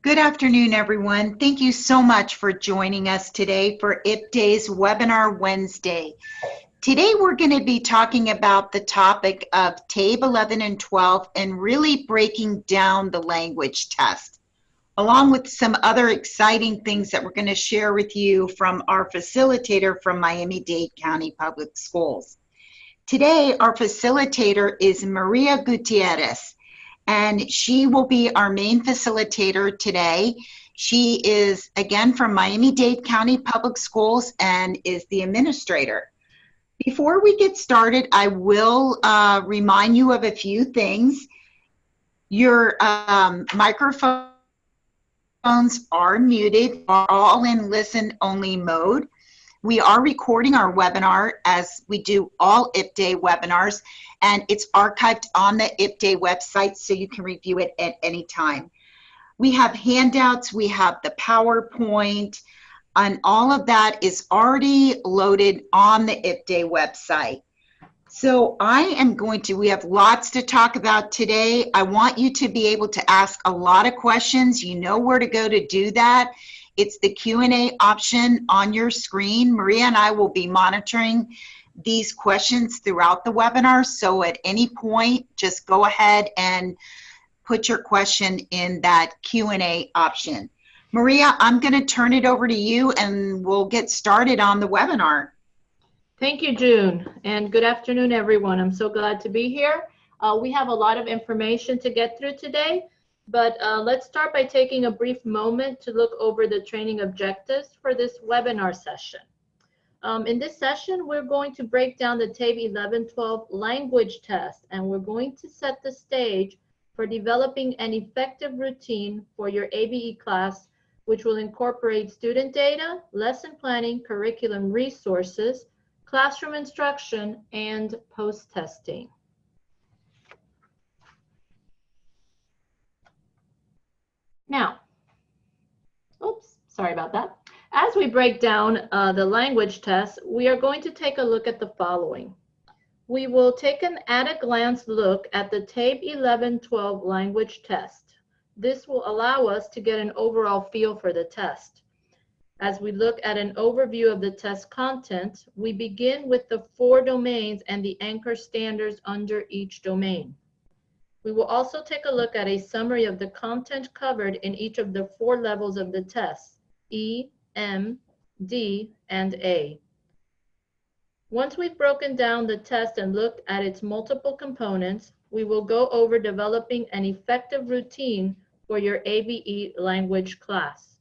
Good afternoon, everyone. Thank you so much for joining us today for IPDay's Webinar Wednesday. Today, we're going to be talking about the topic of TABE 11 and 12 and really breaking down the language test, along with some other exciting things that we're going to share with you from our facilitator from Miami-Dade County Public Schools. Today, our facilitator is Maria Gutierrez, and she will be our main facilitator today. She is, again, from Miami-Dade County Public Schools and is the administrator. Before we get started, I will remind you of a few things. Your microphones are muted, are all in listen-only mode. We are recording our webinar as we do all IPDay webinars, and it's archived on the IPDay website so you can review it at any time. We have handouts, we have the PowerPoint, and all of that is already loaded on the IPDay website. So we have lots to talk about today. I want you to be able to ask a lot of questions. You know where to go to do that. It's the Q&A option on your screen. Maria and I will be monitoring these questions throughout the webinar. So at any point, just go ahead and put your question in that Q&A option. Maria, I'm going to turn it over to you and we'll get started on the webinar. Thank you, June, and good afternoon, everyone. I'm so glad to be here. We have a lot of information to get through today, but let's start by taking a brief moment to look over the training objectives for this webinar session. In this session, we're going to break down the TABE 11-12 language test, and we're going to set the stage for developing an effective routine for your ABE class, which will incorporate student data, lesson planning, curriculum resources, classroom instruction, and post-testing. Now, oops, sorry about that. As we break down the language test, we are going to take a look at the following. We will take an at-a-glance look at the TABE 11-12 language test. This will allow us to get an overall feel for the test. As we look at an overview of the test content, we begin with the 4 domains and the anchor standards under each domain. We will also take a look at a summary of the content covered in each of the 4 levels of the test, E, M, D, and A. Once we've broken down the test and looked at its multiple components, we will go over developing an effective routine for your ABE language class.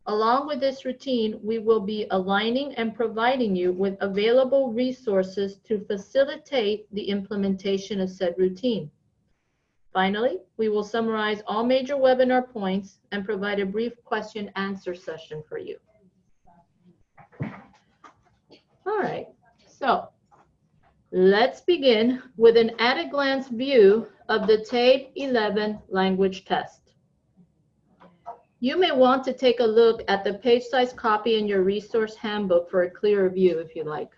Along with this routine, we will be aligning and providing you with available resources to facilitate the implementation of said routine. Finally, we will summarize all major webinar points and provide a brief question-answer session for you. All right, so let's begin with an at-a-glance view of the TABE 11 language test. You may want to take a look at the page-size copy in your resource handbook for a clearer view if you like.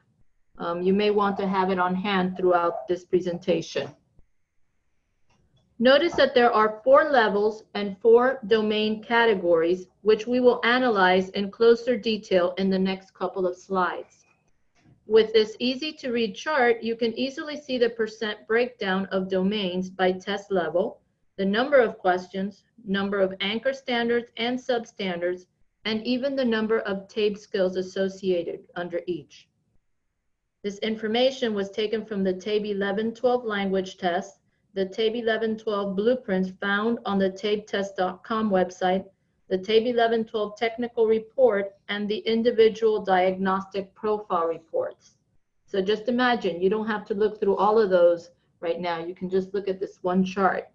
You may want to have it on hand throughout this presentation. Notice that there are 4 levels and 4 domain categories, which we will analyze in closer detail in the next couple of slides. With this easy-to-read chart, you can easily see the % breakdown of domains by test level, the number of questions, number of anchor standards and substandards, and even the number of TABE skills associated under each. This information was taken from the TABE 11-12 language test, the TABE 11-12 blueprints found on the tabetest.com website, the TABE 11-12 technical report, and the individual diagnostic profile reports. So just imagine, you don't have to look through all of those right now. You can just look at this one chart.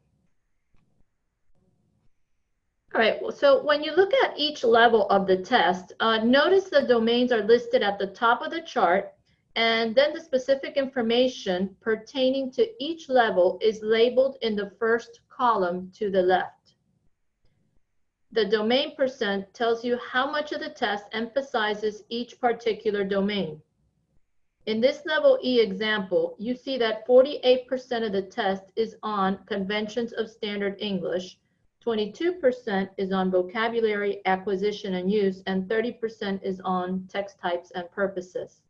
All right, so when you look at each level of the test, notice the domains are listed at the top of the chart, and then the specific information pertaining to each level is labeled in the first column to the left. The domain % tells you how much of the test emphasizes each particular domain. In this level E example, you see that 48% of the test is on conventions of standard English, 22% is on vocabulary acquisition and use, and 30% is on text types and purposes.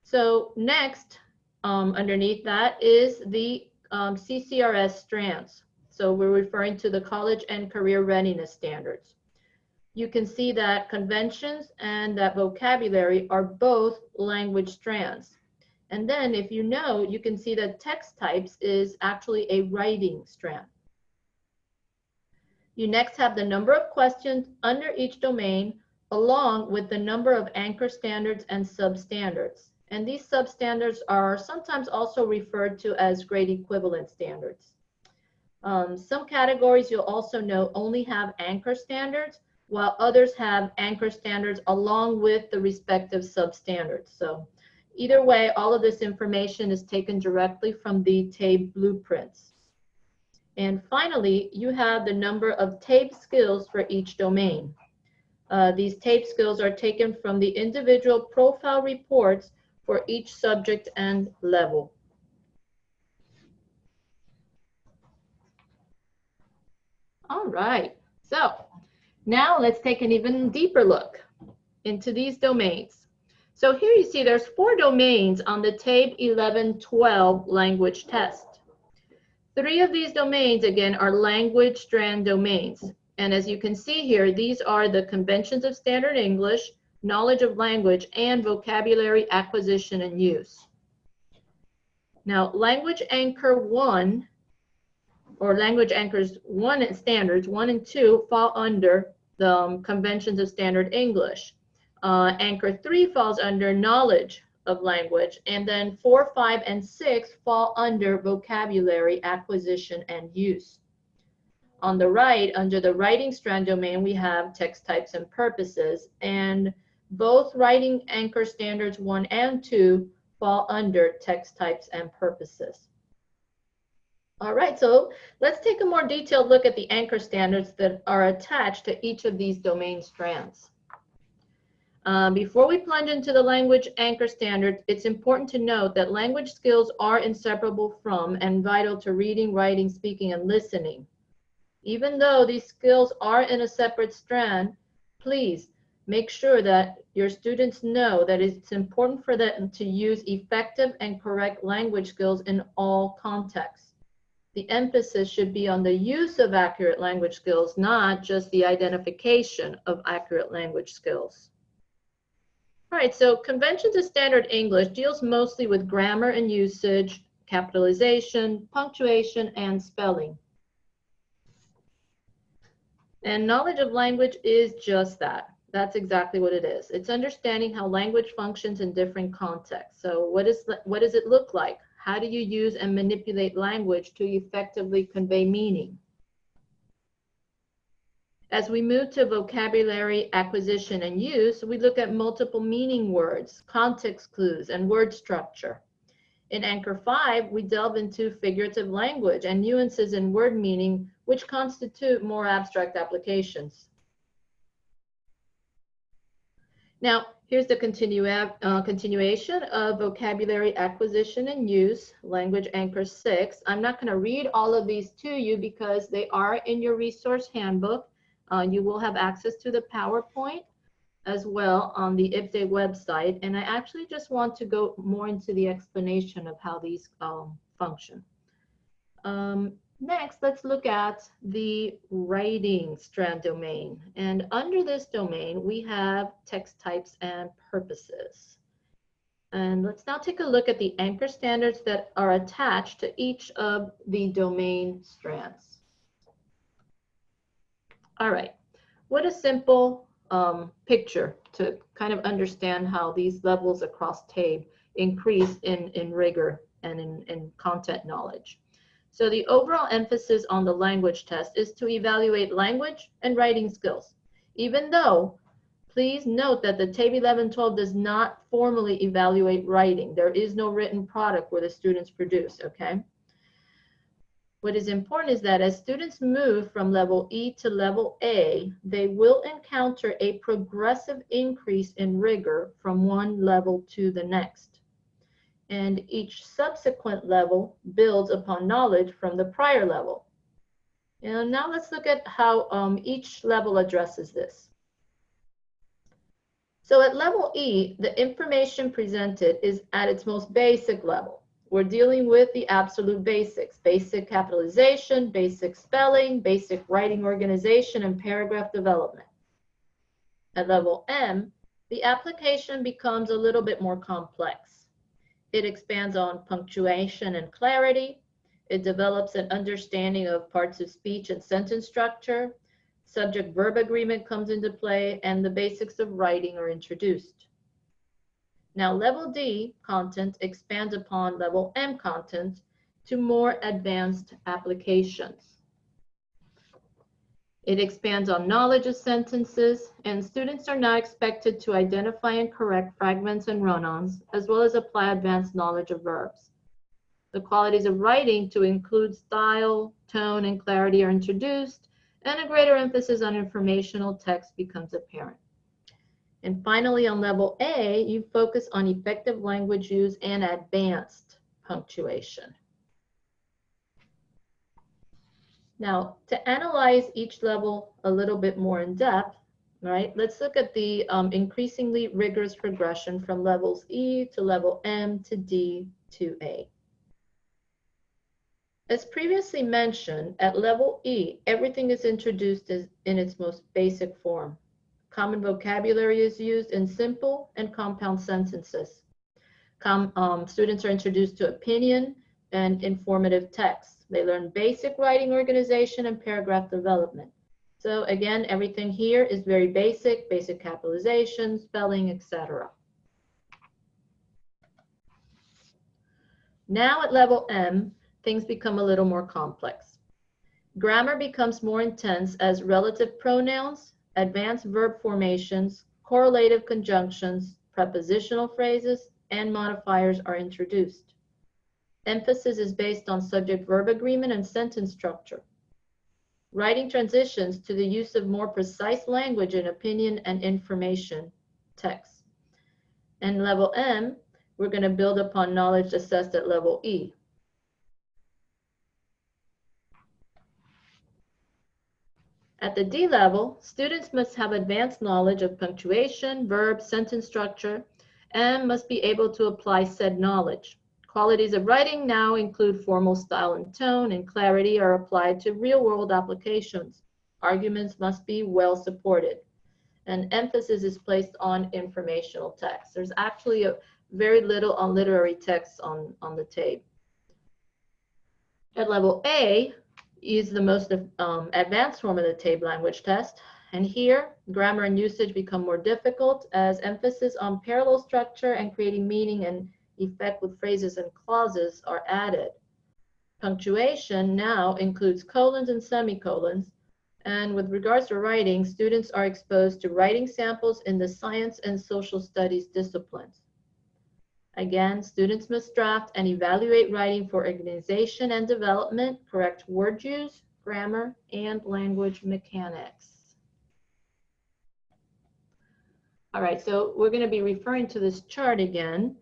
So next, underneath that is the CCRS strands. So we're referring to the college and career readiness standards. You can see that conventions and that vocabulary are both language strands. And then if you know, you can see that text types is actually a writing strand. You next have the number of questions under each domain, along with the number of anchor standards and substandards. And these substandards are sometimes also referred to as grade equivalent standards. Some categories you'll also know only have anchor standards, while others have anchor standards along with the respective substandards. So either way, all of this information is taken directly from the TABE blueprints. And finally, you have the number of TABE skills for each domain. These TABE skills are taken from the individual profile reports for each subject and level. All right, so now let's take an even deeper look into these domains. So here you see there's 4 domains on the TABE 1112 language test. 3 of these domains, again, are language strand domains. And as you can see here, these are the conventions of standard English, knowledge of language, and vocabulary acquisition and use. Now, Language Anchor 1, or Language Anchors 1 and Standards 1 and 2 fall under the conventions of standard English. Anchor 3 falls under knowledge of language, and then 4, 5, and 6 fall under vocabulary acquisition and use. On the right, under the writing strand domain, we have text types and purposes, and both writing anchor standards 1 and 2 fall under text types and purposes. All right, so let's take a more detailed look at the anchor standards that are attached to each of these domain strands. Before we plunge into the language anchor standards, it's important to note that language skills are inseparable from and vital to reading, writing, speaking, and listening. Even though these skills are in a separate strand, please make sure that your students know that it's important for them to use effective and correct language skills in all contexts. The emphasis should be on the use of accurate language skills, not just the identification of accurate language skills. All right, so Conventions of Standard English deals mostly with grammar and usage, capitalization, punctuation, and spelling. And knowledge of language is just that. That's exactly what it is. It's understanding how language functions in different contexts. So what does it look like? How do you use and manipulate language to effectively convey meaning? As we move to vocabulary acquisition and use, we look at multiple meaning words, context clues, and word structure. In Anchor 5, we delve into figurative language and nuances in word meaning, which constitute more abstract applications. Now, here's the continuation of vocabulary acquisition and use, Language Anchor 6. I'm not going to read all of these to you because they are in your resource handbook. You will have access to the PowerPoint as well on the IPDE website. And I actually just want to go more into the explanation of how these function. Next, let's look at the writing strand domain. And under this domain, we have text types and purposes. And let's now take a look at the anchor standards that are attached to each of the domain strands. All right, what a simple picture to kind of understand how these levels across TABE increase in rigor and in content knowledge. So the overall emphasis on the language test is to evaluate language and writing skills, even though please note that the TABE 1112 does not formally evaluate writing. There is no written product where the students produce, okay? What is important is that as students move from level E to level A, they will encounter a progressive increase in rigor from one level to the next. And each subsequent level builds upon knowledge from the prior level. And now let's look at how each level addresses this. So at level E, the information presented is at its most basic level. We're dealing with the absolute basics: basic capitalization, basic spelling, basic writing organization, and paragraph development. At level M, the application becomes a little bit more complex. It expands on punctuation and clarity. It develops an understanding of parts of speech and sentence structure. Subject-verb agreement comes into play, and the basics of writing are introduced. Now, level D content expands upon level M content to more advanced applications. It expands on knowledge of sentences, and students are now expected to identify and correct fragments and run-ons, as well as apply advanced knowledge of verbs. The qualities of writing to include style, tone, and clarity are introduced, and a greater emphasis on informational text becomes apparent. And finally, on level A, you focus on effective language use and advanced punctuation. Now, to analyze each level a little bit more in depth, right, let's look at the increasingly rigorous progression from levels E to level M to D to A. As previously mentioned, at level E, everything is introduced in its most basic form. Common vocabulary is used in simple and compound sentences. Students are introduced to opinion and informative text. They learn basic writing organization and paragraph development. So again, everything here is very basic capitalization, spelling, etc. Now at level M, things become a little more complex. Grammar becomes more intense as relative pronouns, advanced verb formations, correlative conjunctions, prepositional phrases, and modifiers are introduced. Emphasis is based on subject-verb agreement and sentence structure. Writing transitions to the use of more precise language in opinion and information text. And level M, we're going to build upon knowledge assessed at level E. At the D level, students must have advanced knowledge of punctuation, verb, sentence structure, and must be able to apply said knowledge. Qualities of writing now include formal style and tone, and clarity are applied to real-world applications. Arguments must be well supported, and emphasis is placed on informational text. There's actually very little on literary text on the TABE. At level A is the most advanced form of the TABE language test, and here grammar and usage become more difficult as emphasis on parallel structure and creating meaning and effect with phrases and clauses are added. Punctuation now includes colons and semicolons, and with regards to writing, students are exposed to writing samples in the science and social studies disciplines. Again, students must draft and evaluate writing for organization and development, correct word use, grammar, and language mechanics. All right, so we're going to be referring to this chart again.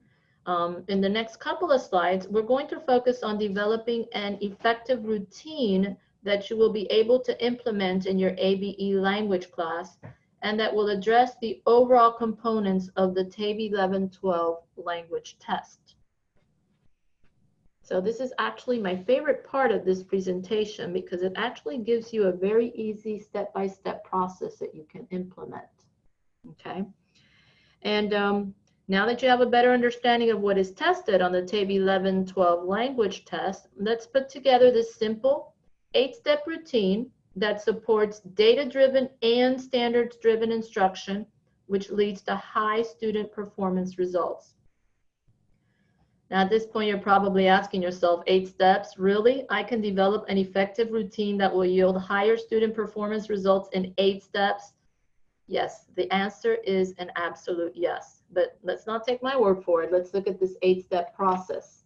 In the next couple of slides, we're going to focus on developing an effective routine that you will be able to implement in your ABE language class, and that will address the overall components of the TABE 11-12 language test. So this is actually my favorite part of this presentation because it actually gives you a very easy step-by-step process that you can implement. Okay, and now that you have a better understanding of what is tested on the TABE 11-12 language test, let's put together this simple 8-step routine that supports data-driven and standards-driven instruction, which leads to high student performance results. Now at this point, you're probably asking yourself, 8 steps, really? I can develop an effective routine that will yield higher student performance results in 8 steps? Yes, the answer is an absolute yes. But let's not take my word for it. Let's look at this 8-step process.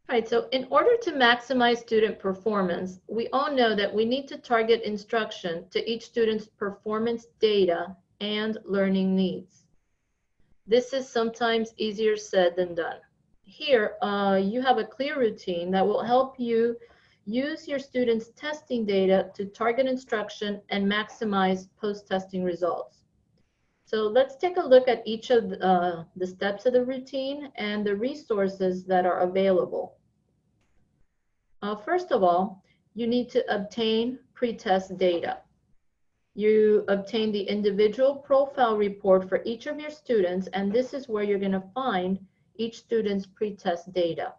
All right, so in order to maximize student performance, we all know that we need to target instruction to each student's performance data and learning needs. This is sometimes easier said than done. Here, you have a clear routine that will help you use your students' testing data to target instruction and maximize post-testing results. So let's take a look at each of the steps of the routine and the resources that are available. First of all, you need to obtain pretest data. You obtain the individual profile report for each of your students, and this is where you're going to find each student's pretest data.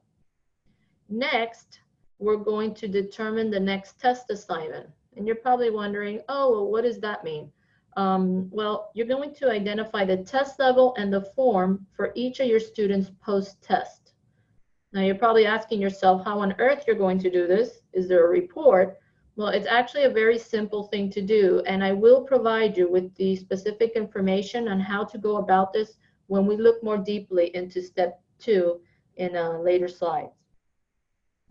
Next, we're going to determine the next test assignment. And you're probably wondering, oh, well, what does that mean? Well, you're going to identify the test level and the form for each of your students post-test. Now, you're probably asking yourself how on earth you're going to do this. Is there a report? Well, it's actually a very simple thing to do, and I will provide you with the specific information on how to go about this when we look more deeply into step 2 in later slides.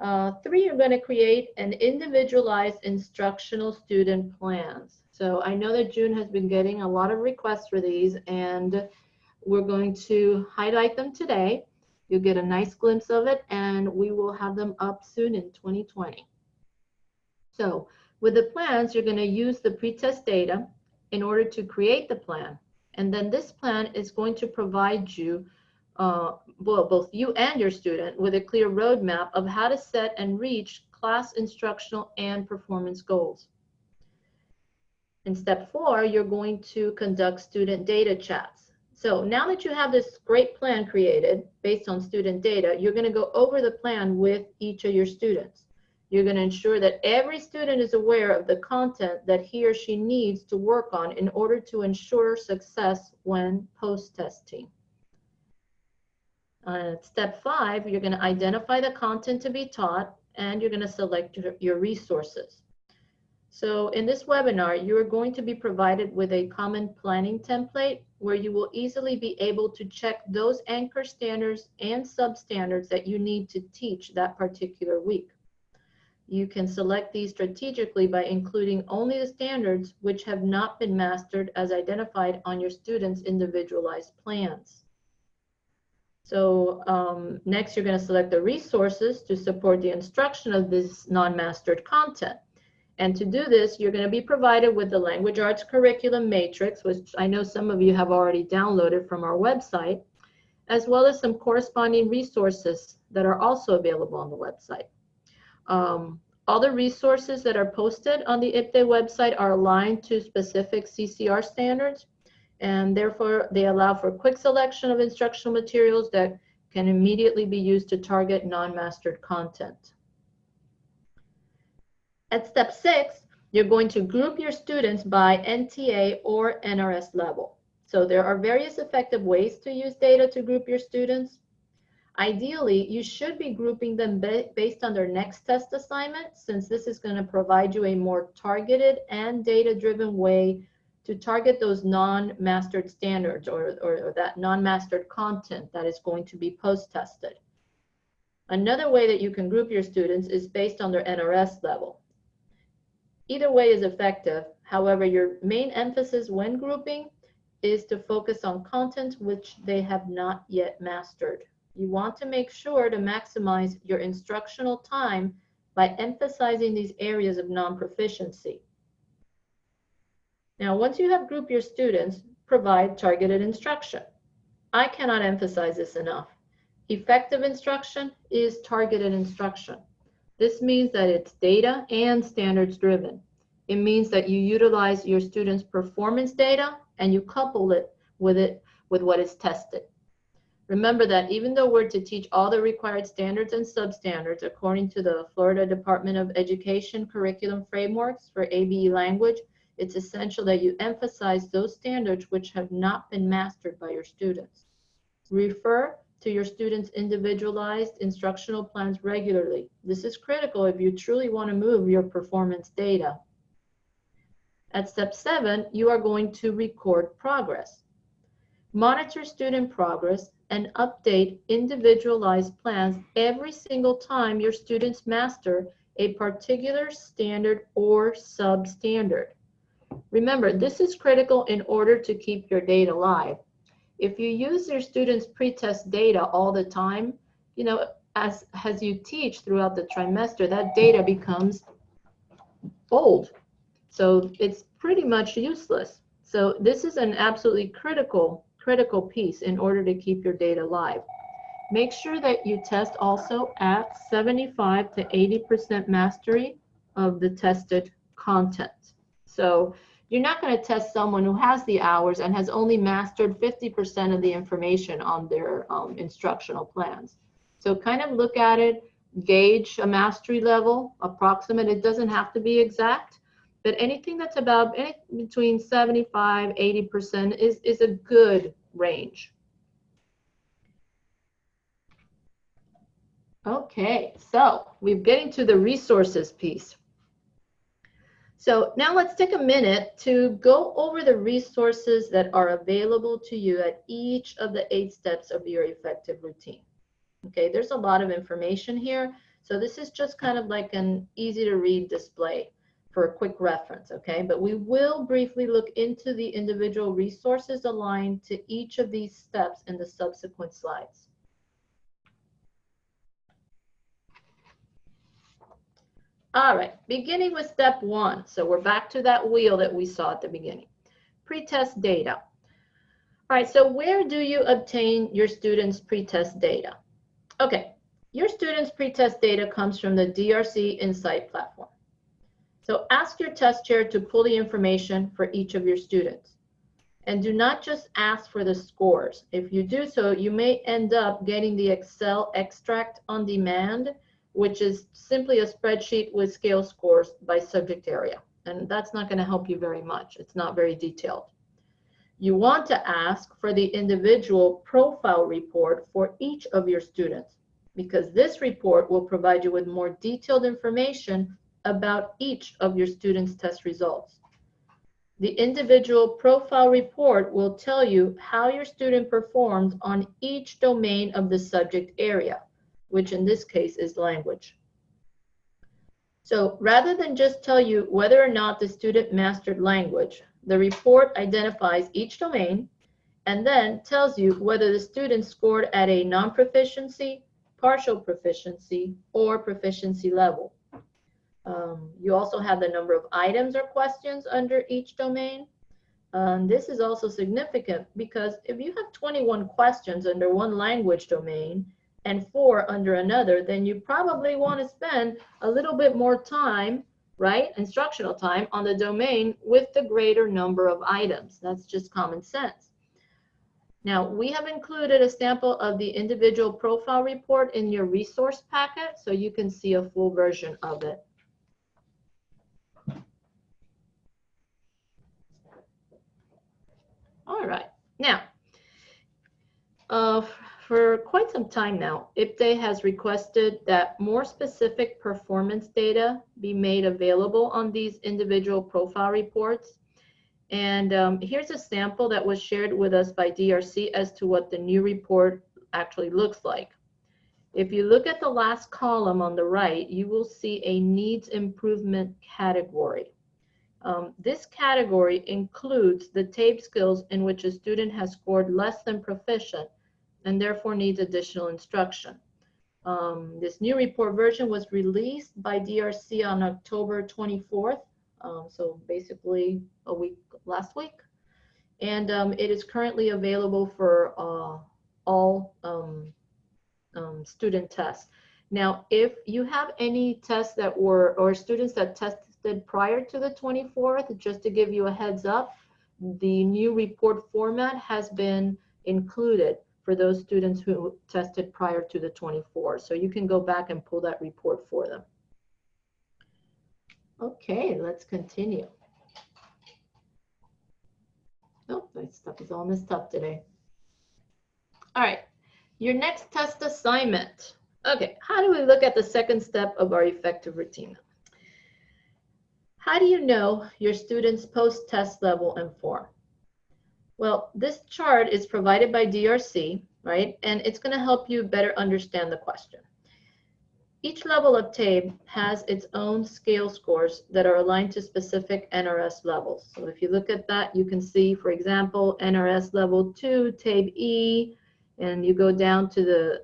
3, you're going to create an individualized instructional student plans. So I know that June has been getting a lot of requests for these, and we're going to highlight them today. You'll get a nice glimpse of it, and we will have them up soon in 2020. So with the plans, you're going to use the pretest data in order to create the plan. And then this plan is going to provide you, both you and your student, with a clear roadmap of how to set and reach class instructional and performance goals. In step 4, you're going to conduct student data chats. So now that you have this great plan created based on student data, you're going to go over the plan with each of your students. You're going to ensure that every student is aware of the content that he or she needs to work on in order to ensure success when post-testing. Step 5, you're going to identify the content to be taught, and you're going to select your resources. So in this webinar, you are going to be provided with a common planning template where you will easily be able to check those anchor standards and substandards that you need to teach that particular week. You can select these strategically by including only the standards which have not been mastered as identified on your students' individualized plans. So next, you're going to select the resources to support the instruction of this non-mastered content. And to do this, you're going to be provided with the Language Arts Curriculum Matrix, which I know some of you have already downloaded from our website, as well as some corresponding resources that are also available on the website. All the resources that are posted on the IPTE website are aligned to specific CCR standards, and therefore they allow for quick selection of instructional materials that can immediately be used to target non-mastered content. At step 6, you're going to group your students by NTA or NRS level. So there are various effective ways to use data to group your students. Ideally, you should be grouping them based on their next test assignment, since this is going to provide you a more targeted and data-driven way to target those non-mastered standards or that non-mastered content that is going to be post-tested. Another way that you can group your students is based on their NRS level. Either way is effective. However, your main emphasis when grouping is to focus on content which they have not yet mastered. You want to make sure to maximize your instructional time by emphasizing these areas of non-proficiency. Now, once you have grouped your students, provide targeted instruction. I cannot emphasize this enough. Effective instruction is targeted instruction. This means that it's data and standards driven. It means that you utilize your students' performance data and you couple it with what is tested. Remember that even though we're to teach all the required standards and substandards according to the Florida Department of Education curriculum frameworks for ABE language, it's essential that you emphasize those standards which have not been mastered by your students. Refer to your students' individualized instructional plans regularly. This is critical if you truly want to move your performance data. At step 7, you are going to record progress. Monitor student progress and update individualized plans every single time your students master a particular standard or substandard. Remember, this is critical in order to keep your data live. If you use your students' pretest data all the time, as you teach throughout the trimester, that data becomes old. So it's pretty much useless. So this is an absolutely critical piece in order to keep your data live. Make sure that you test also at 75 to 80% mastery of the tested content. So you're not going to test someone who has the hours and has only mastered 50% of the information on their instructional plans. So kind of look at it, gauge a mastery level, approximate. It doesn't have to be exact, but anything that's about between 75, 80% is a good range. Okay, so we're getting to the resources piece. So now let's take a minute to go over the resources that are available to you at each of the 8 steps of your effective routine. Okay, there's a lot of information here. So this is just kind of like an easy to read display for a quick reference, okay? But we will briefly look into the individual resources aligned to each of these steps in the subsequent slides. All right, beginning with step 1. So we're back to that wheel that we saw at the beginning. Pretest data. All right, so where do you obtain your students' pretest data? Okay, your students' pretest data comes from the DRC Insight platform. So ask your test chair to pull the information for each of your students. And do not just ask for the scores. If you do so, you may end up getting the Excel extract on demand, which is simply a spreadsheet with scale scores by subject area. And that's not going to help you very much. It's not very detailed. You want to ask for the individual profile report for each of your students, because this report will provide you with more detailed information about each of your students' test results. The individual profile report will tell you how your student performed on each domain of the subject area, which in this case is language. So rather than just tell you whether or not the student mastered language, the report identifies each domain and then tells you whether the student scored at a non-proficiency, partial proficiency, or proficiency level. You also have the number of items or questions under each domain. This is also significant because if you have 21 questions under one language domain and 4 under another, then you probably want to spend a little bit more time, right, instructional time on the domain with the greater number of items. That's just common sense. Now, we have included a sample of the individual profile report in your resource packet, so you can see a full version of it. All right, now, for quite some time now, IPDE has requested that more specific performance data be made available on these individual profile reports. And here's a sample that was shared with us by DRC as to what the new report actually looks like. If you look at the last column on the right, you will see a needs improvement category. This category includes the TABE skills in which a student has scored less than proficient and therefore needs additional instruction. This new report version was released by DRC on October 24th, so basically last week. And it is currently available for all student tests. Now, if you have any tests that were, or students that tested prior to the 24th, just to give you a heads up, the new report format has been included for those students who tested prior to the 24th. So you can go back and pull that report for them. Okay, let's continue. Oh, my stuff is all messed up today. All right, your next test assignment. Okay, how do we look at the second step of our effective routine? How do you know your students' post-test level and form? Well, this chart is provided by DRC, right? And it's going to help you better understand the question. Each level of TABE has its own scale scores that are aligned to specific NRS levels. So if you look at that, you can see, for example, NRS level 2, TABE E, and you go down to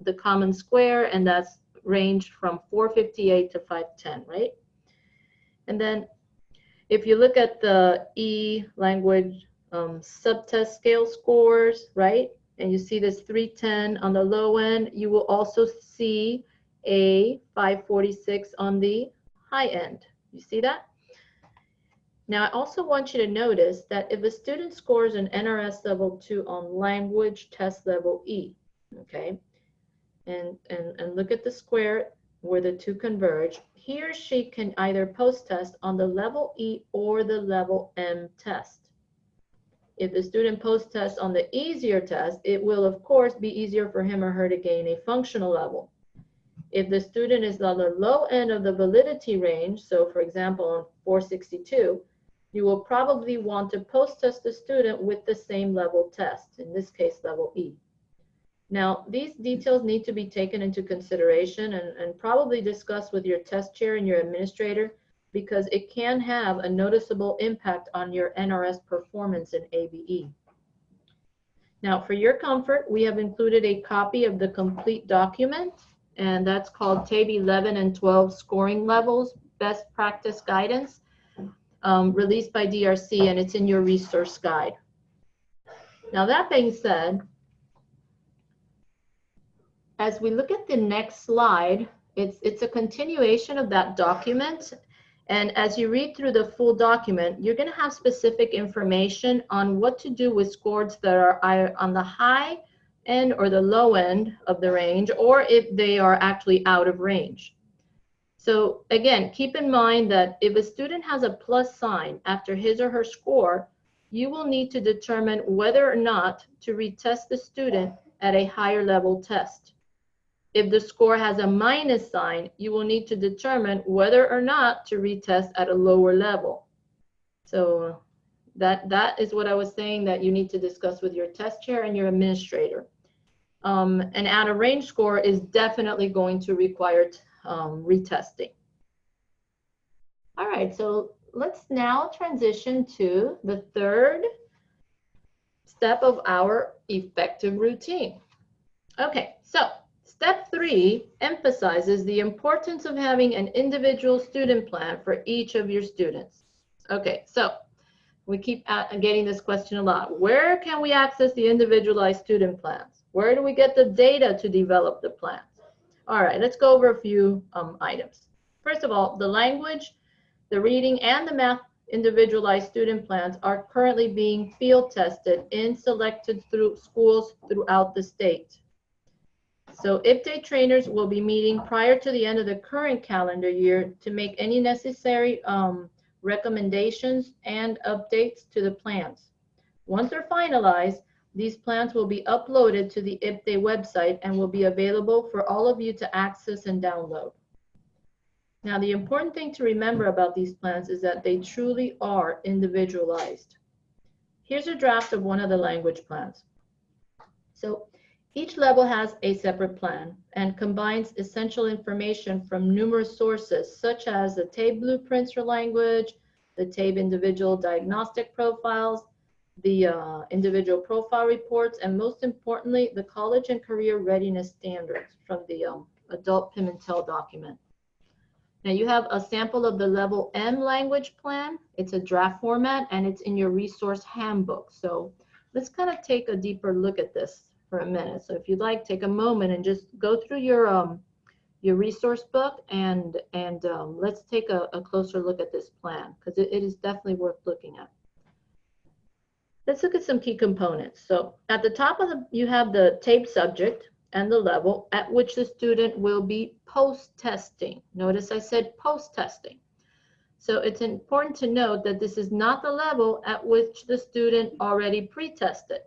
the common square, and that's ranged from 458 to 510, right? And then if you look at the E language subtest scale scores, right, and you see this 310 on the low end, you will also see a 546 on the high end. You see that? Now, I also want you to notice that if a student scores an NRS level 2 on language test level E, okay, and look at the square where the two converge, he or she can either post-test on the level E or the level M test. If the student post-tests on the easier test, it will, of course, be easier for him or her to gain a functional level. If the student is on the low end of the validity range, so for example, on 462, you will probably want to post-test the student with the same level test, in this case, level E. Now, these details need to be taken into consideration and probably discussed with your test chair and your administrator, because it can have a noticeable impact on your NRS performance in ABE. Now, for your comfort, we have included a copy of the complete document, and that's called TABE 11 and 12 Scoring Levels, Best Practice Guidance, released by DRC, and it's in your resource guide. Now, that being said, as we look at the next slide, it's a continuation of that document. And as you read through the full document, you're going to have specific information on what to do with scores that are either on the high end or the low end of the range, or if they are actually out of range. So again, keep in mind that if a student has a plus sign after his or her score, you will need to determine whether or not to retest the student at a higher level test. If the score has a minus sign, you will need to determine whether or not to retest at a lower level. So that is what I was saying that you need to discuss with your test chair and your administrator. An out of range score is definitely going to require retesting. All right, so let's now transition to the third step of our effective routine. Okay, so step 3 emphasizes the importance of having an individual student plan for each of your students. Okay, so we keep getting this question a lot. Where can we access the individualized student plans? Where do we get the data to develop the plans? All right, let's go over a few items. First of all, the language, the reading, and the math individualized student plans are currently being field tested in selected schools throughout the state. So IPTAY trainers will be meeting prior to the end of the current calendar year to make any necessary recommendations and updates to the plans. Once they're finalized, these plans will be uploaded to the IPTAY website and will be available for all of you to access and download. Now, the important thing to remember about these plans is that they truly are individualized. Here's a draft of one of the language plans. So each level has a separate plan and combines essential information from numerous sources, such as the TABE blueprints for language, the TABE individual diagnostic profiles, the individual profile reports, and most importantly, the college and career readiness standards from the adult Pimentel document. Now you have a sample of the level M language plan. It's a draft format and it's in your resource handbook. So let's kind of take a deeper look at this for a minute. So if you'd like, take a moment and just go through your resource book and let's take a closer look at this plan, because it is definitely worth looking at. Let's look at some key components. So at the top of you have the TABE subject and the level at which the student will be post-testing. Notice I said post-testing. So it's important to note that this is not the level at which the student already pre-tested.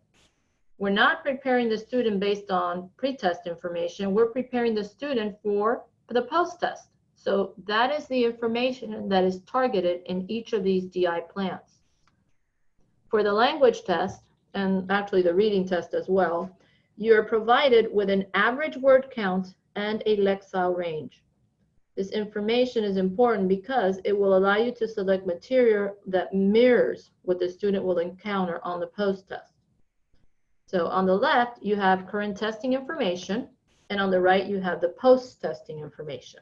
We're not preparing the student based on pre-test information. We're preparing the student for the post-test. So that is the information that is targeted in each of these DI plans. For the language test, and actually the reading test as well, you're provided with an average word count and a lexile range. This information is important because it will allow you to select material that mirrors what the student will encounter on the post-test. So on the left, you have current testing information. And on the right, you have the post-testing information.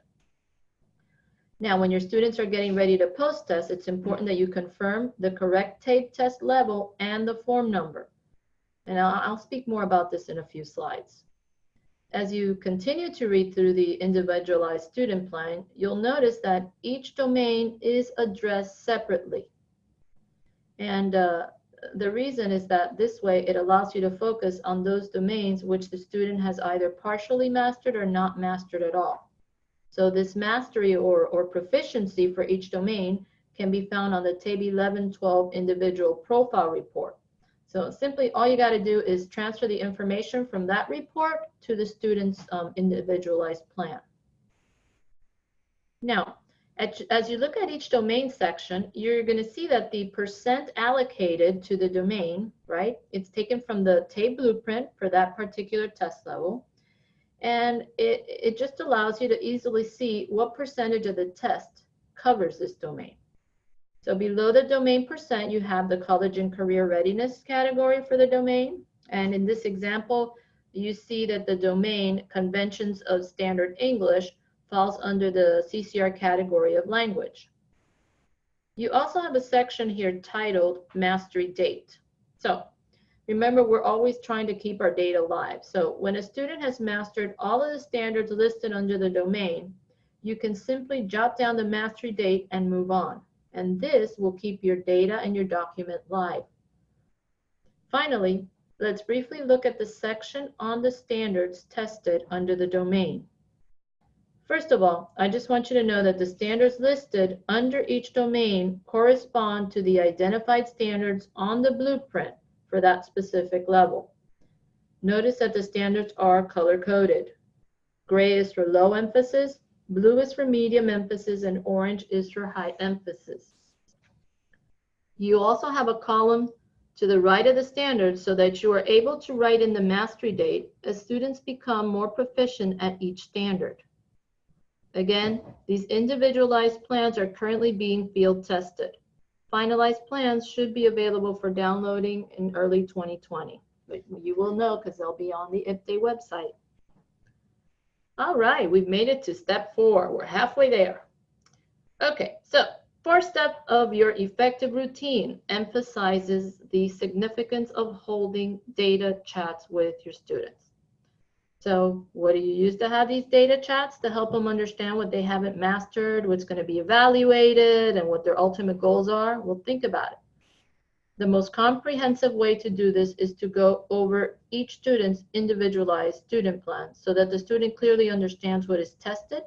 Now, when your students are getting ready to post-test, it's important that you confirm the correct TABE test level and the form number. And I'll speak more about this in a few slides. As you continue to read through the individualized student plan, you'll notice that each domain is addressed separately. And the reason is that this way it allows you to focus on those domains which the student has either partially mastered or not mastered at all. So this mastery or proficiency for each domain can be found on the TABE 11-12 individual profile report. So simply all you got to do is transfer the information from that report to the student's individualized plan. Now, as you look at each domain section, you're going to see that the percent allocated to the domain, right? It's taken from the TABE blueprint for that particular test level. And it just allows you to easily see what percentage of the test covers this domain. So below the domain percent, you have the college and career readiness category for the domain. And in this example, you see that the domain conventions of standard English falls under the CCR category of language. You also have a section here titled Mastery Date. So remember, we're always trying to keep our data live. So when a student has mastered all of the standards listed under the domain, you can simply jot down the mastery date and move on. And this will keep your data and your document live. Finally, let's briefly look at the section on the standards tested under the domain. First of all, I just want you to know that the standards listed under each domain correspond to the identified standards on the blueprint for that specific level. Notice that the standards are color-coded. Gray is for low emphasis, blue is for medium emphasis, and orange is for high emphasis. You also have a column to the right of the standards so that you are able to write in the mastery date as students become more proficient at each standard. Again, these individualized plans are currently being field tested. Finalized plans should be available for downloading in early 2020. But you will know because they'll be on the IPDAY website. All right, we've made it to step 4. We're halfway there. Okay, so first step of your effective routine emphasizes the significance of holding data chats with your students. So what do you use to have these data chats to help them understand what they haven't mastered, what's going to be evaluated, and what their ultimate goals are? Well, think about it. The most comprehensive way to do this is to go over each student's individualized student plan so that the student clearly understands what is tested,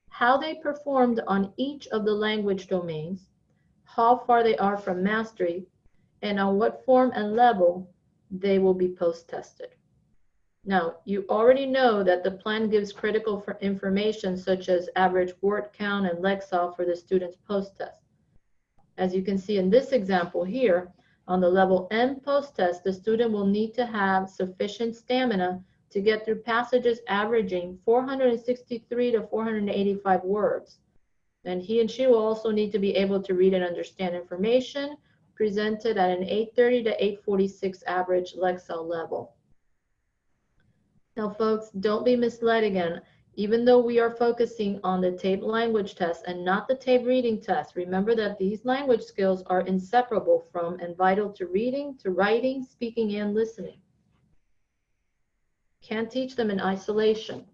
how they performed on each of the language domains, how far they are from mastery, and on what form and level they will be post-tested. Now, you already know that the plan gives critical information such as average word count and Lexile for the student's post-test. As you can see in this example here, on the level M post-test, the student will need to have sufficient stamina to get through passages averaging 463 to 485 words. And he and she will also need to be able to read and understand information presented at an 830 to 846 average Lexile level. Now, folks, don't be misled again. Even though we are focusing on the TABE language test and not the TABE reading test, remember that these language skills are inseparable from and vital to reading, to writing, speaking, and listening. Can't teach them in isolation.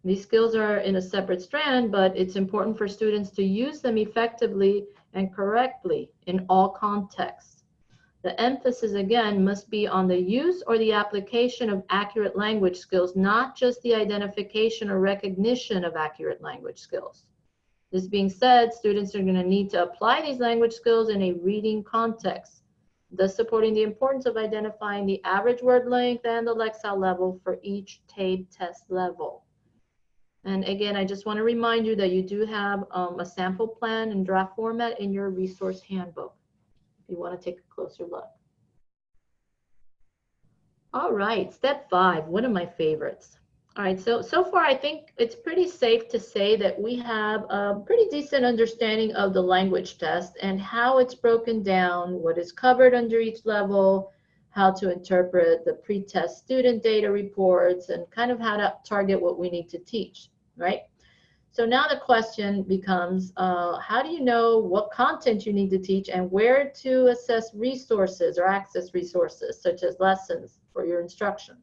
These skills are in a separate strand, but it's important for students to use them effectively and correctly in all contexts. The emphasis, again, must be on the use or the application of accurate language skills, not just the identification or recognition of accurate language skills. This being said, students are going to need to apply these language skills in a reading context, thus supporting the importance of identifying the average word length and the Lexile level for each TABE test level. And again, I just want to remind you that you do have a sample plan in draft format in your resource handbook if you want to take a closer look. All right, step 5, one of my favorites. All right, so far I think it's pretty safe to say that we have a pretty decent understanding of the language test and how it's broken down, what is covered under each level, how to interpret the pretest student data reports, and kind of how to target what we need to teach, right? So now the question becomes, how do you know what content you need to teach and where to assess resources or access resources, such as lessons for your instruction?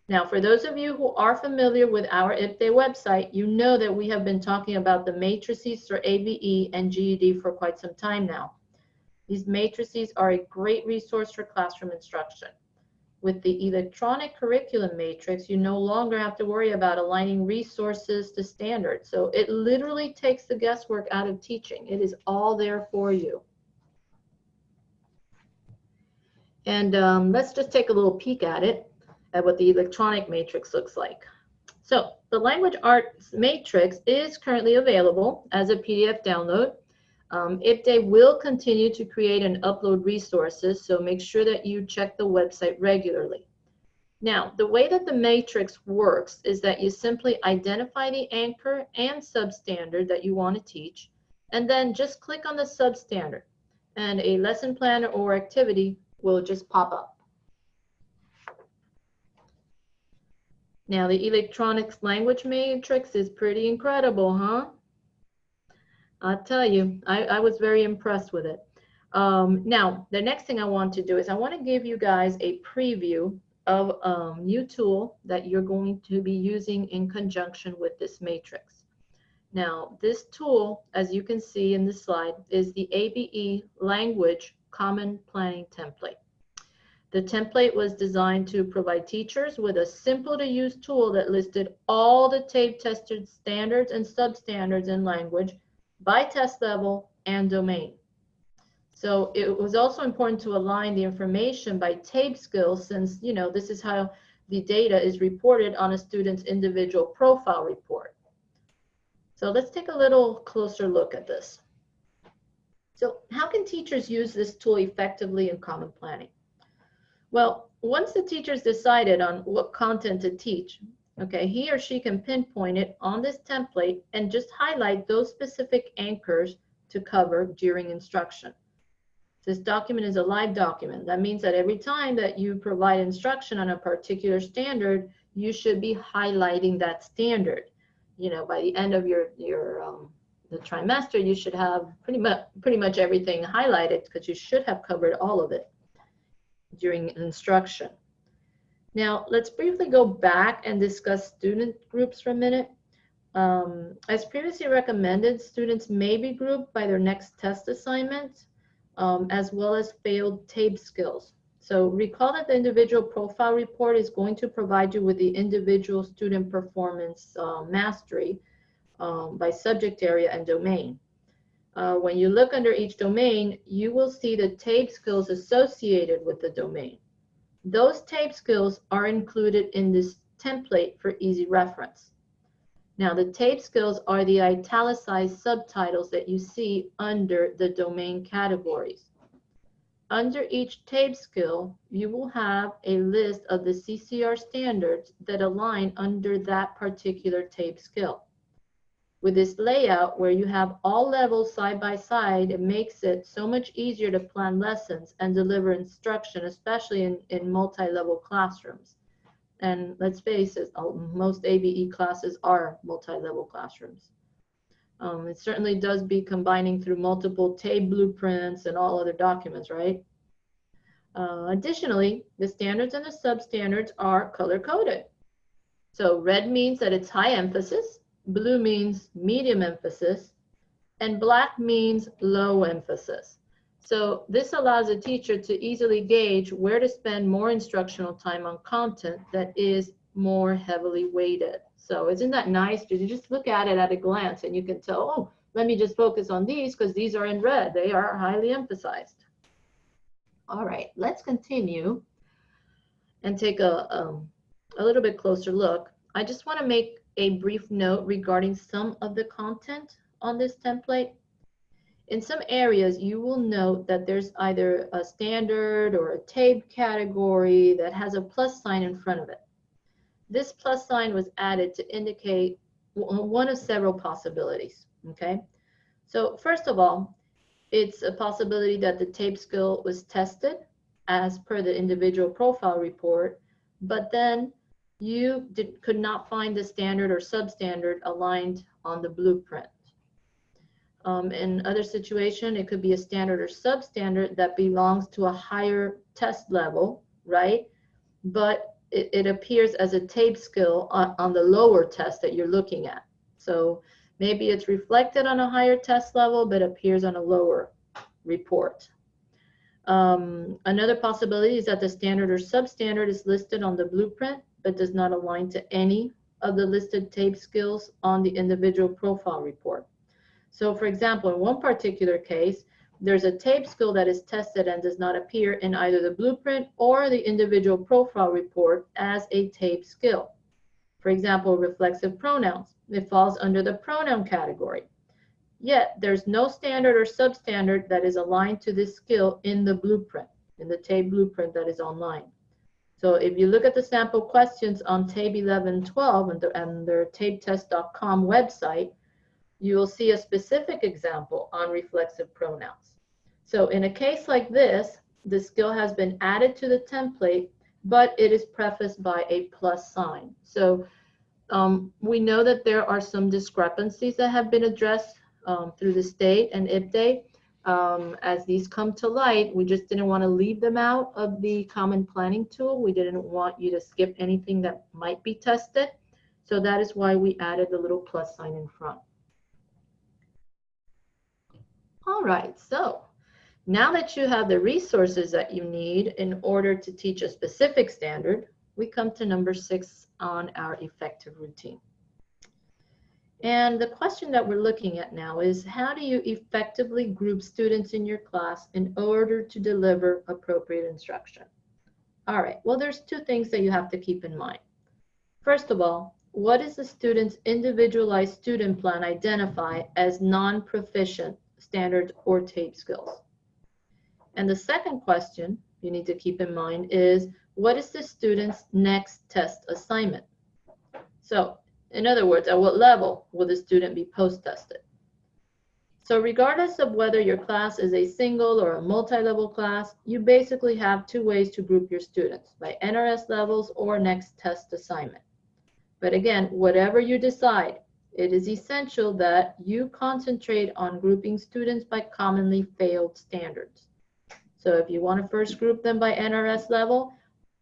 Now, for those of you who are familiar with our IPDAY website, you know that we have been talking about the matrices for ABE and GED for quite some time now. These matrices are a great resource for classroom instruction. With the electronic curriculum matrix, you no longer have to worry about aligning resources to standards. So it literally takes the guesswork out of teaching. It is all there for you. And let's just take a little peek at it, at what the electronic matrix looks like. So the language arts matrix is currently available as a PDF download. IPDAY will continue to create and upload resources, so make sure that you check the website regularly. Now, the way that the matrix works is that you simply identify the anchor and substandard that you want to teach, and then just click on the substandard, and a lesson plan or activity will just pop up. Now, the electronics language matrix is pretty incredible, huh? I'll tell you, I was very impressed with it. Now, the next thing I want to do is I want to give you guys a preview of a new tool that you're going to be using in conjunction with this matrix. Now, this tool, as you can see in this slide, is the ABE Language Common Planning Template. The template was designed to provide teachers with a simple-to-use tool that listed all the TABE tested standards and substandards in language by test level and domain. So it was also important to align the information by TABE skills, since, you know, this is how the data is reported on a student's individual profile report. So let's take a little closer look at this. So how can teachers use this tool effectively in common planning? Well, once the teacher's decided on what content to teach, okay, he or she can pinpoint it on this template and just highlight those specific anchors to cover during instruction. This document is a live document. That means that every time that you provide instruction on a particular standard, you should be highlighting that standard. You know, by the end of the trimester, you should have pretty much everything highlighted, because you should have covered all of it during instruction. Now, let's briefly go back and discuss student groups for a minute. As previously recommended, students may be grouped by their next test assignment, as well as failed TABE skills. So recall that the individual profile report is going to provide you with the individual student performance mastery by subject area and domain. When you look under each domain, you will see the TABE skills associated with the domain. Those TABE skills are included in this template for easy reference. Now, the TABE skills are the italicized subtitles that you see under the domain categories. Under each TABE skill, you will have a list of the CCR standards that align under that particular TABE skill. With this layout where you have all levels side by side, it makes it so much easier to plan lessons and deliver instruction, especially in multi-level classrooms. And let's face it, most ABE classes are multi-level classrooms. It certainly does be combining through multiple TABE blueprints and all other documents, right? Additionally, the standards and the substandards are color-coded. So red means that it's high emphasis, blue means medium emphasis, and black means low emphasis. So this allows a teacher to easily gauge where to spend more instructional time on content that is more heavily weighted. So isn't that nice? You just look at it at a glance and you can tell, oh, let me just focus on these because these are in red. They are highly emphasized. All right, let's continue and take a little bit closer look. I just want to make a brief note regarding some of the content on this template. In some areas, you will note that there's either a standard or a TABE category that has a plus sign in front of it. This plus sign was added to indicate one of several possibilities, okay? So first of all, it's a possibility that the TABE skill was tested as per the individual profile report, but then you could not find the standard or substandard aligned on the blueprint. In other situation, it could be a standard or substandard that belongs to a higher test level, right? But it appears as a TABE skill on the lower test that you're looking at. So maybe it's reflected on a higher test level, but appears on a lower report. Another possibility is that the standard or substandard is listed on the blueprint, but does not align to any of the listed TABE skills on the individual profile report. So for example, in one particular case, there's a TABE skill that is tested and does not appear in either the blueprint or the individual profile report as a TABE skill. For example, reflexive pronouns. It falls under the pronoun category. Yet there's no standard or substandard that is aligned to this skill in the blueprint, in the TABE blueprint that is online. So if you look at the sample questions on TABE 1112 and their tabetest.com website, you will see a specific example on reflexive pronouns. So in a case like this, the skill has been added to the template, but it is prefaced by a plus sign. So we know that there are some discrepancies that have been addressed through the state and IPDE. As these come to light, we just didn't want to leave them out of the common planning tool. We didn't want you to skip anything that might be tested. So that is why we added the little plus sign in front. All right, so now that you have the resources that you need in order to teach a specific standard, we come to number 6 on our effective routine. And the question that we're looking at now is, how do you effectively group students in your class in order to deliver appropriate instruction? All right, well, there's two things that you have to keep in mind. First of all, what is the student's individualized student plan identify as non-proficient standards or TABE skills? And the second question you need to keep in mind is, what is the student's next test assignment? So, in other words, at what level will the student be post-tested? So regardless of whether your class is a single or a multi-level class, you basically have two ways to group your students, by NRS levels or next test assignment. But again, whatever you decide, it is essential that you concentrate on grouping students by commonly failed standards. So if you want to first group them by NRS level,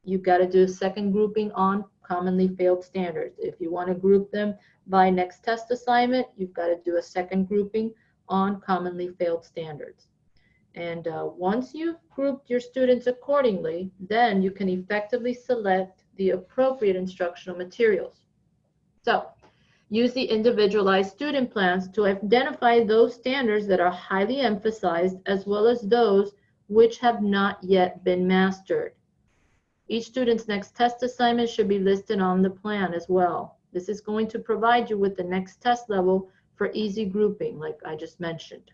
you've got to do a second grouping on commonly failed standards. If you want to group them by next test assignment, you've got to do a second grouping on commonly failed standards. And once you've grouped your students accordingly, then you can effectively select the appropriate instructional materials. So use the individualized student plans to identify those standards that are highly emphasized, as well as those which have not yet been mastered. Each student's next test assignment should be listed on the plan as well. This is going to provide you with the next test level for easy grouping, like I just mentioned.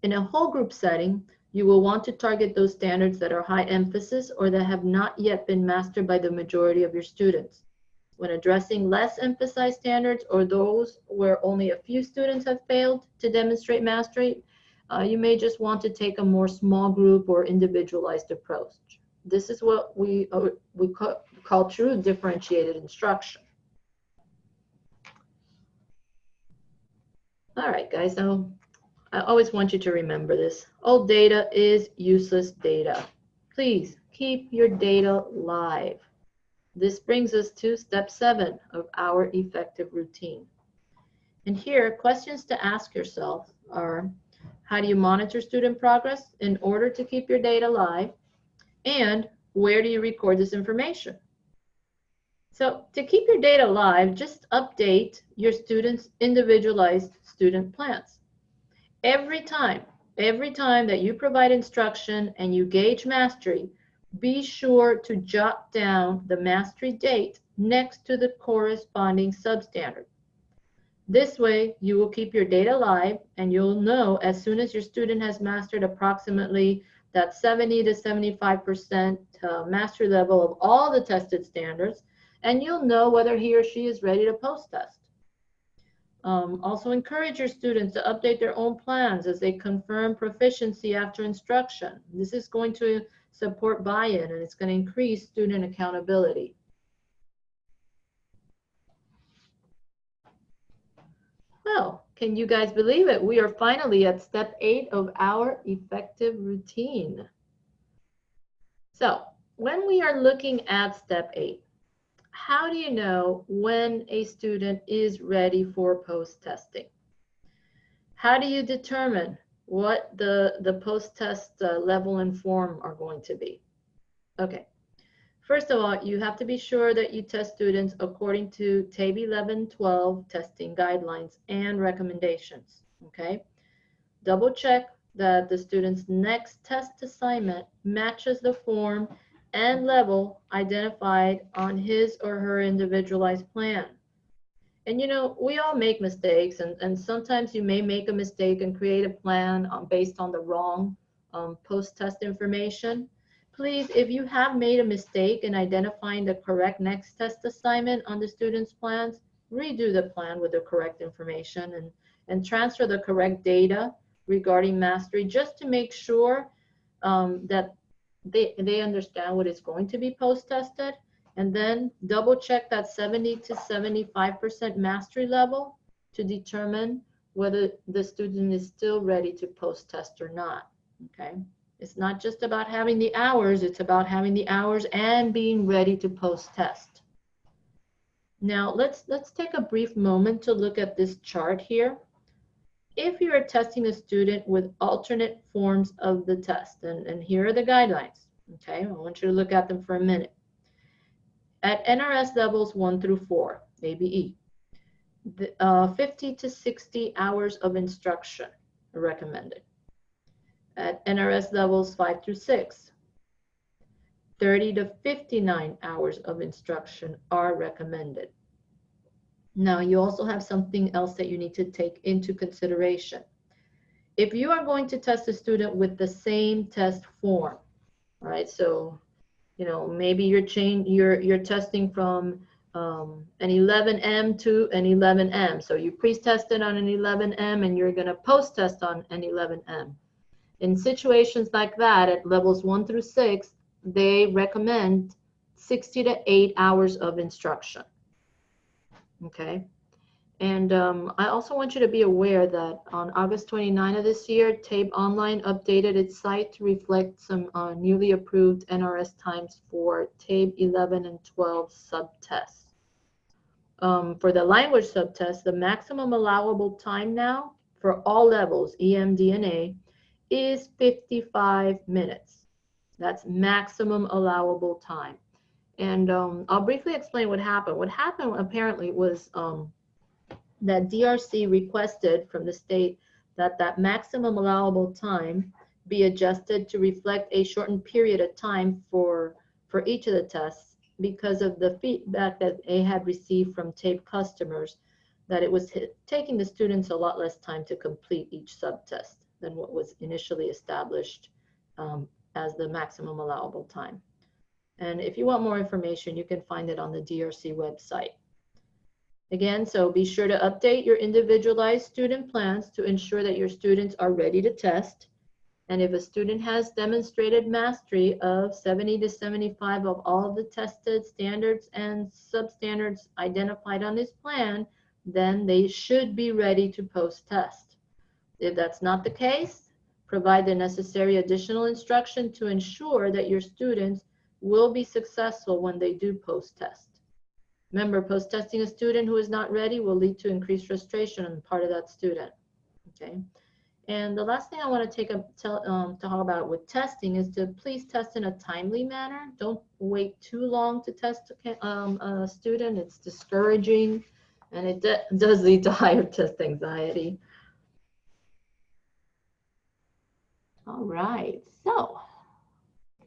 In a whole group setting, you will want to target those standards that are high emphasis or that have not yet been mastered by the majority of your students. When addressing less emphasized standards or those where only a few students have failed to demonstrate mastery, you may just want to take a more small group or individualized approach. This is what we call true differentiated instruction. All right, guys, so I always want you to remember this. Old data is useless data. Please keep your data live. This brings us to step 7 of our effective routine. And here, questions to ask yourself are, how do you monitor student progress in order to keep your data live? And where do you record this information? So to keep your data live, just update your students' individualized student plans. Every time that you provide instruction and you gauge mastery, be sure to jot down the mastery date next to the corresponding substandard. This way, you will keep your data live and you'll know as soon as your student has mastered approximately that 70 to 75% mastery level of all the tested standards, and you'll know whether he or she is ready to post-test. Also encourage your students to update their own plans as they confirm proficiency after instruction. This is going to support buy-in, and it's going to increase student accountability. Well, can you guys believe it? We are finally at step 8 of our effective routine. So when we are looking at step 8, how do you know when a student is ready for post-testing? How do you determine what the post-test level and form are going to be? Okay, first of all, you have to be sure that you test students according to TABE 11-12 testing guidelines and recommendations, okay? Double check that the student's next test assignment matches the form and level identified on his or her individualized plan. And you know, we all make mistakes, and sometimes you may make a mistake and create a plan based on the wrong post-test information. Please, if you have made a mistake in identifying the correct next test assignment on the student's plans, redo the plan with the correct information and transfer the correct data regarding mastery just to make sure that they understand what is going to be post-tested. And then double check that 70 to 75% mastery level to determine whether the student is still ready to post-test or not, okay? It's not just about having the hours, it's about having the hours and being ready to post-test. Now, let's take a brief moment to look at this chart here. If you are testing a student with alternate forms of the test, and here are the guidelines, okay? I want you to look at them for a minute. At NRS levels 1 through 4, ABE, 50 to 60 hours of instruction are recommended. At NRS levels 5 through 6, 30 to 59 hours of instruction are recommended. Now, you also have something else that you need to take into consideration. If you are going to test a student with the same test form, all right, so you know, maybe you're testing from an 11M to an 11M. So you pre-tested on an 11M and you're going to post-test on an 11M. In situations like that, at levels 1 through 6, they recommend 60 to 8 hours of instruction. Okay. And I also want you to be aware that on August 29 of this year, TABE Online updated its site to reflect some newly approved NRS times for TABE 11 and 12 subtests. For the language subtest, the maximum allowable time now for all levels, EM, D, and A, is 55 minutes. That's maximum allowable time. And I'll briefly explain what happened. What happened apparently was that DRC requested from the state that that maximum allowable time be adjusted to reflect a shortened period of time for each of the tests because of the feedback that they had received from TABE customers that it was taking the students a lot less time to complete each subtest than what was initially established as the maximum allowable time. And if you want more information, you can find it on the DRC website. Again, so be sure to update your individualized student plans to ensure that your students are ready to test. And if a student has demonstrated mastery of 70 to 75 of all of the tested standards and substandards identified on this plan, then they should be ready to post-test. If that's not the case, provide the necessary additional instruction to ensure that your students will be successful when they do post-test. Remember, post-testing a student who is not ready will lead to increased frustration on the part of that student, okay? And the last thing I want to talk about with testing is to please test in a timely manner. Don't wait too long to test a student. It's discouraging, and it does lead to higher test anxiety. All right, so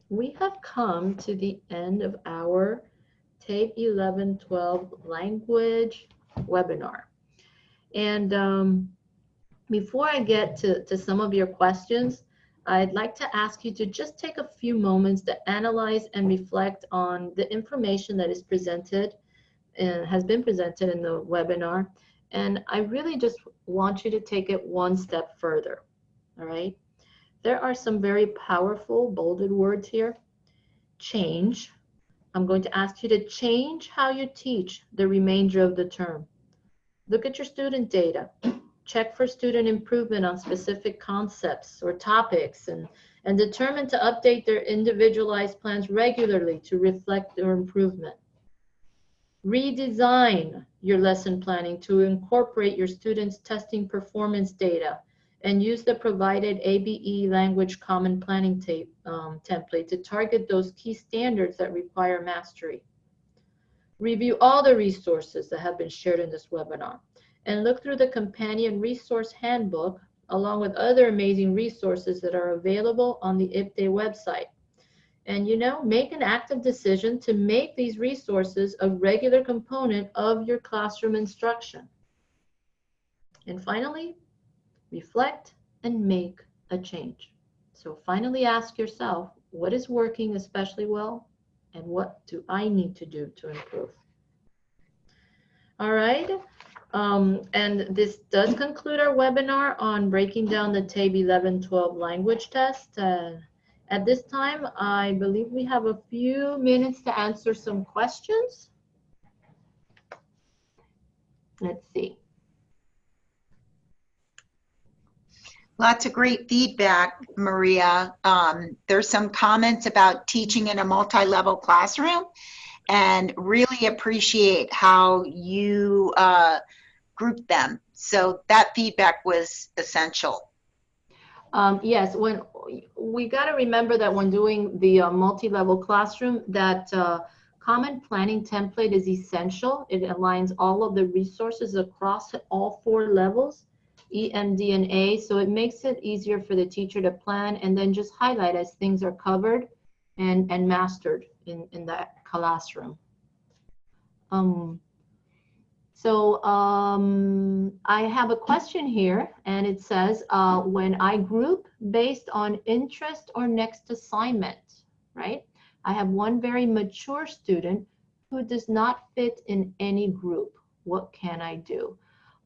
we have come to the end of our TABE 11-12 language webinar. And before I get to some of your questions, I'd like to ask you to just take a few moments to analyze and reflect on the information that is presented and has been presented in the webinar, And I really just want you to take it one step further, all right? There are some very powerful bolded words here. Change. I'm going to ask you to change how you teach the remainder of the term. Look at your student data. Check for student improvement on specific concepts or topics, and determine to update their individualized plans regularly to reflect their improvement. Redesign your lesson planning to incorporate your students' testing performance data and use the provided ABE language common planning template to target those key standards that require mastery. Review all the resources that have been shared in this webinar and look through the companion resource handbook along with other amazing resources that are available on the IPDAY website. And make an active decision to make these resources a regular component of your classroom instruction. And finally, reflect and make a change. So finally ask yourself, what is working especially well, and what do I need to do to improve? All right. And this does conclude our webinar on breaking down the TABE 11-12 language test. At this time, I believe we have a few minutes to answer some questions. Let's see. Lots of great feedback, Maria. There's some comments about teaching in a multi-level classroom, and really appreciate how you group them. So that feedback was essential. Yes, when we got to remember that when doing the multi-level classroom, that common planning template is essential. It aligns all of the resources across all 4 levels, E, M, D, and A. So it makes it easier for the teacher to plan and then just highlight as things are covered and mastered in that classroom. I have a question here, and it says, when I group based on interest or next assignment, right? I have one very mature student who does not fit in any group. What can I do?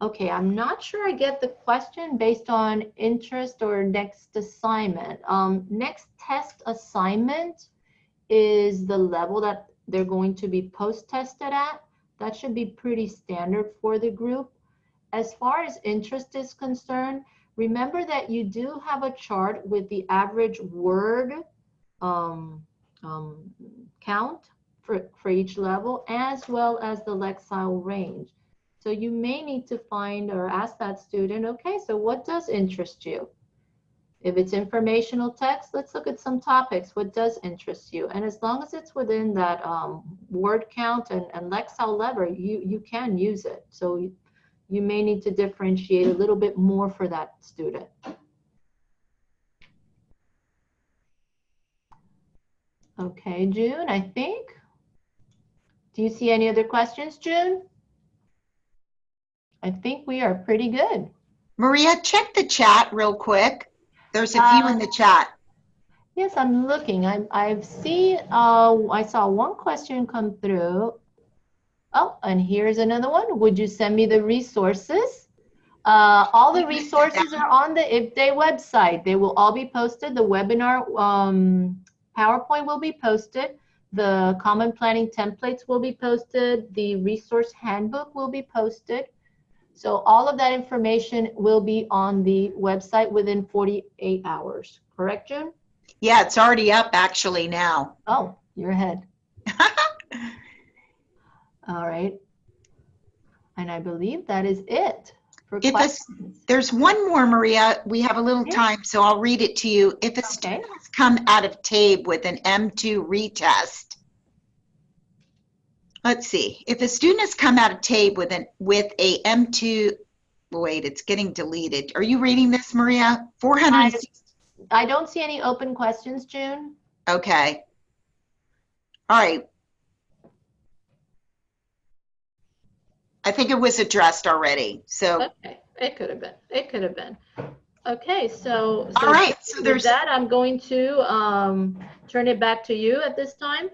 Okay, I'm not sure I get the question based on interest or next assignment. Next test assignment is the level that they're going to be post-tested at. That should be pretty standard for the group. As far as interest is concerned, remember that you do have a chart with the average word count for each level, as well as the Lexile range. So you may need to find or ask that student, okay, so what does interest you? If it's informational text, let's look at some topics. What does interest you? And as long as it's within that word count and Lexile level, you can use it. So you may need to differentiate a little bit more for that student. Okay, June, I think. Do you see any other questions, June? I think we are pretty good. Maria, check the chat real quick. There's a few in the chat. Yes, I'm looking. I saw one question come through. Oh, and here's another one. Would you send me the resources? All the resources are on the IPDAY website. They will all be posted. The webinar PowerPoint will be posted. The common planning templates will be posted. The resource handbook will be posted. So all of that information will be on the website within 48 hours. Correct, June? Yeah, it's already up actually now. Oh, you're ahead. All right. And I believe that is it for questions. There's one more, Maria. We have a little time, so I'll read it to you. If a student has come out of TABE with an M2 retest, let's see. If a student has come out of TABE with a M2, wait, it's getting deleted. Are you reading this, Maria? 460. I don't see any open questions, June. Okay. All right. I think it was addressed already. So okay, it could have been. It could have been. Okay, so all right. So with that, I'm going to turn it back to you at this time.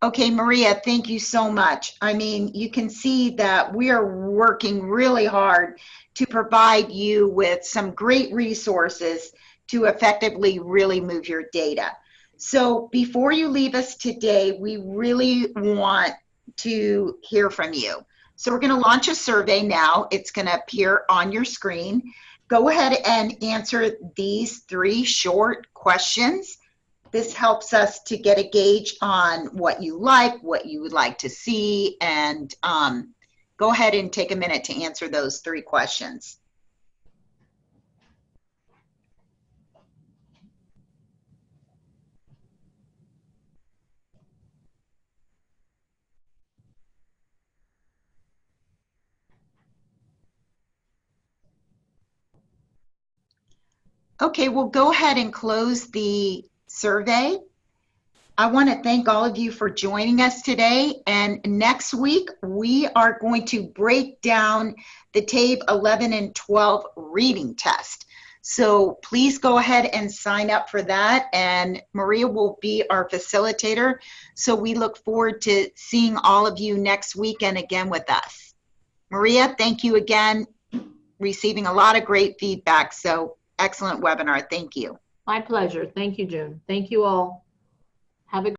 Okay, Maria, thank you so much. I mean, you can see that we are working really hard to provide you with some great resources to effectively really move your data. So before you leave us today, we really want to hear from you. So we're going to launch a survey now. It's going to appear on your screen. Go ahead and answer these 3 short questions. This helps us to get a gauge on what you like, what you would like to see, and go ahead and take a minute to answer those 3 questions. Okay, we'll go ahead and close the survey. I want to thank all of you for joining us today. And next week, we are going to break down the TABE 11 and 12 reading test. So please go ahead and sign up for that. And Maria will be our facilitator. So we look forward to seeing all of you next week and again with us. Maria, thank you again. Receiving a lot of great feedback. So excellent webinar. Thank you. My pleasure. Thank you, June. Thank you all. Have a